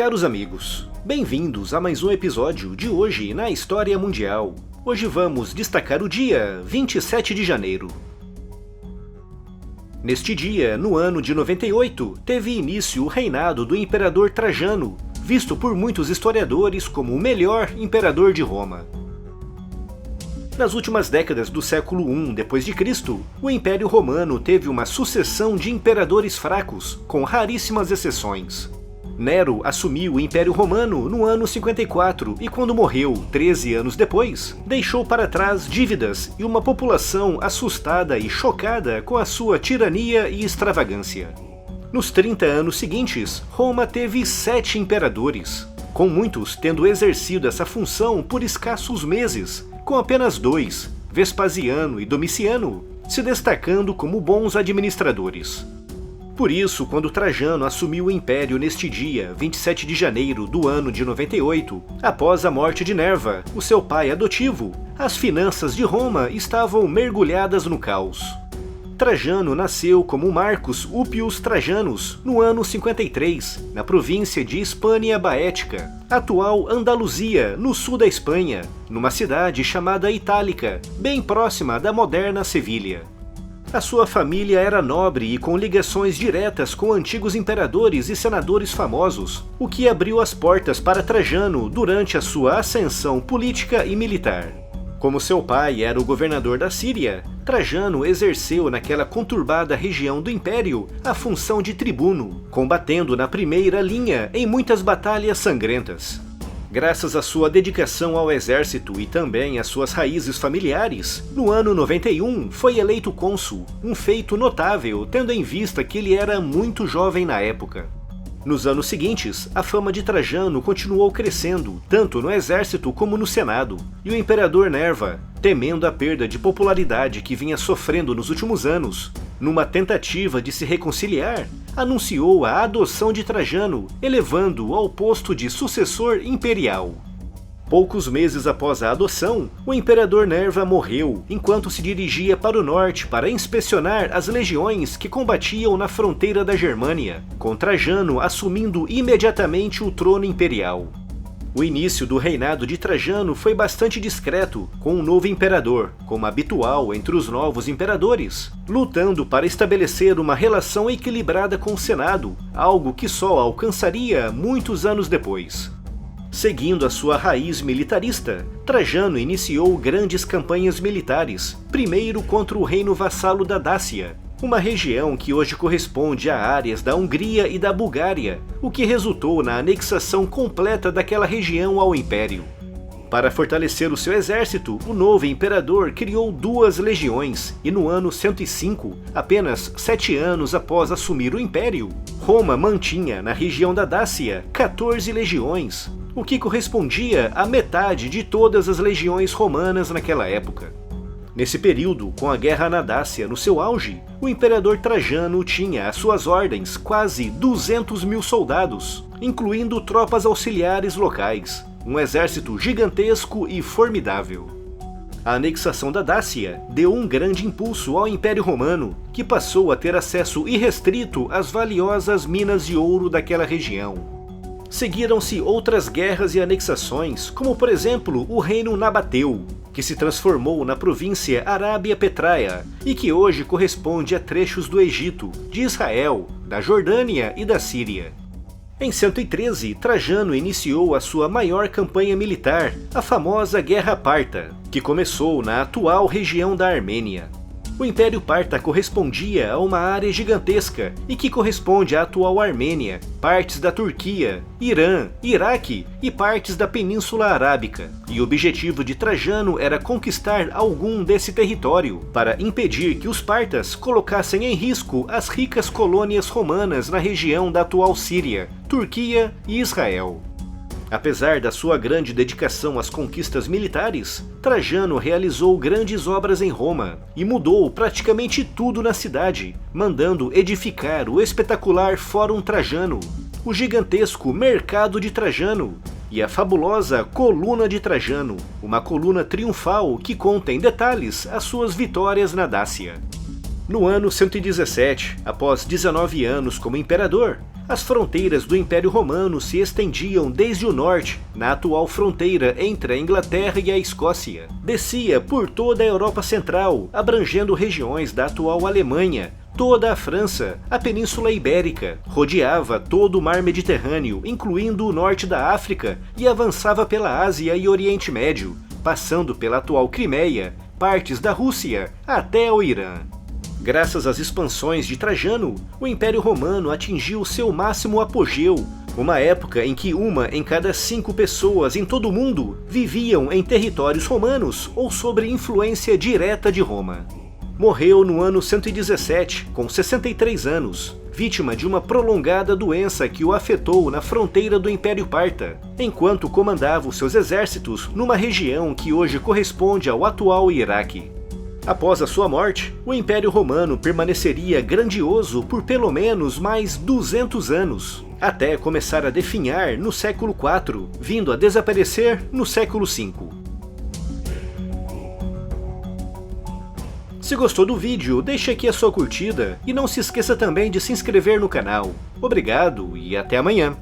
Caros amigos, bem-vindos a mais um episódio de Hoje na História Mundial. Hoje vamos destacar o dia 27 de janeiro. Neste dia, no ano de 98, teve início o reinado do Imperador Trajano, visto por muitos historiadores como o melhor imperador de Roma. Nas últimas décadas do século I d.C., o Império Romano teve uma sucessão de imperadores fracos, com raríssimas exceções. Nero assumiu o Império Romano no ano 54 e, quando morreu 13 anos depois, deixou para trás dívidas e uma população assustada e chocada com a sua tirania e extravagância. Nos 30 anos seguintes, Roma teve 7 imperadores, com muitos tendo exercido essa função por escassos meses, com apenas 2, Vespasiano e Domiciano, se destacando como bons administradores. Por isso, quando Trajano assumiu o império neste dia, 27 de janeiro do ano de 98, após a morte de Nerva, o seu pai adotivo, as finanças de Roma estavam mergulhadas no caos. Trajano nasceu como Marcus Ulpius Trajanus no ano 53, na província de Hispânia Baética, atual Andaluzia, no sul da Espanha, numa cidade chamada Itálica, bem próxima da moderna Sevilha. A sua família era nobre e com ligações diretas com antigos imperadores e senadores famosos, o que abriu as portas para Trajano durante a sua ascensão política e militar. Como seu pai era o governador da Síria, Trajano exerceu naquela conturbada região do império a função de tribuno, combatendo na primeira linha em muitas batalhas sangrentas. Graças à sua dedicação ao exército e também às suas raízes familiares, no ano 91 foi eleito cônsul, um feito notável tendo em vista que ele era muito jovem na época. Nos anos seguintes, a fama de Trajano continuou crescendo, tanto no exército como no Senado, e o imperador Nerva, temendo a perda de popularidade que vinha sofrendo nos últimos anos, numa tentativa de se reconciliar, anunciou a adoção de Trajano, elevando-o ao posto de sucessor imperial. Poucos meses após a adoção, o imperador Nerva morreu enquanto se dirigia para o norte para inspecionar as legiões que combatiam na fronteira da Germânia, com Trajano assumindo imediatamente o trono imperial. O início do reinado de Trajano foi bastante discreto, com um novo imperador, como habitual entre os novos imperadores, lutando para estabelecer uma relação equilibrada com o Senado, algo que só alcançaria muitos anos depois. Seguindo a sua raiz militarista, Trajano iniciou grandes campanhas militares, primeiro contra o reino vassalo da Dácia, uma região que hoje corresponde a áreas da Hungria e da Bulgária, o que resultou na anexação completa daquela região ao Império. Para fortalecer o seu exército, o novo imperador criou 2 legiões, e no ano 105, apenas 7 anos após assumir o Império, Roma mantinha na região da Dácia 14 legiões, o que correspondia à metade de todas as legiões romanas naquela época. Nesse período, com a guerra na Dácia no seu auge, o imperador Trajano tinha às suas ordens quase 200 mil soldados, incluindo tropas auxiliares locais, um exército gigantesco e formidável. A anexação da Dácia deu um grande impulso ao Império Romano, que passou a ter acesso irrestrito às valiosas minas de ouro daquela região. Seguiram-se outras guerras e anexações, como por exemplo o reino nabateu, que se transformou na província Arábia Petraea e que hoje corresponde a trechos do Egito, de Israel, da Jordânia e da Síria. Em 113, Trajano iniciou a sua maior campanha militar, a famosa Guerra Parta, que começou na atual região da Armênia. O Império Parta correspondia a uma área gigantesca e que corresponde à atual Armênia, partes da Turquia, Irã, Iraque e partes da Península Arábica. E o objetivo de Trajano era conquistar algum desse território, para impedir que os partas colocassem em risco as ricas colônias romanas na região da atual Síria, Turquia e Israel. Apesar da sua grande dedicação às conquistas militares, Trajano realizou grandes obras em Roma e mudou praticamente tudo na cidade, mandando edificar o espetacular Fórum Trajano, o gigantesco Mercado de Trajano e a fabulosa Coluna de Trajano, uma coluna triunfal que conta em detalhes as suas vitórias na Dácia. No ano 117, após 19 anos como imperador, As fronteiras do Império Romano se estendiam desde o norte, na atual fronteira entre a Inglaterra e a Escócia. Descia por toda a Europa Central, abrangendo regiões da atual Alemanha, toda a França, a Península Ibérica, rodeava todo o mar Mediterrâneo, incluindo o norte da África, e avançava pela Ásia e Oriente Médio, passando pela atual Crimeia, partes da Rússia, até o Irã. Graças às expansões de Trajano, o Império Romano atingiu seu máximo apogeu, uma época em que 1 em cada 5 pessoas em todo o mundo viviam em territórios romanos ou sob influência direta de Roma. Morreu no ano 117, com 63 anos, vítima de uma prolongada doença que o afetou na fronteira do Império Parta, enquanto comandava os seus exércitos numa região que hoje corresponde ao atual Iraque. Após a sua morte, o Império Romano permaneceria grandioso por pelo menos mais 200 anos, até começar a definhar no século IV, vindo a desaparecer no século V. Se gostou do vídeo, deixe aqui a sua curtida e não se esqueça também de se inscrever no canal. Obrigado e até amanhã!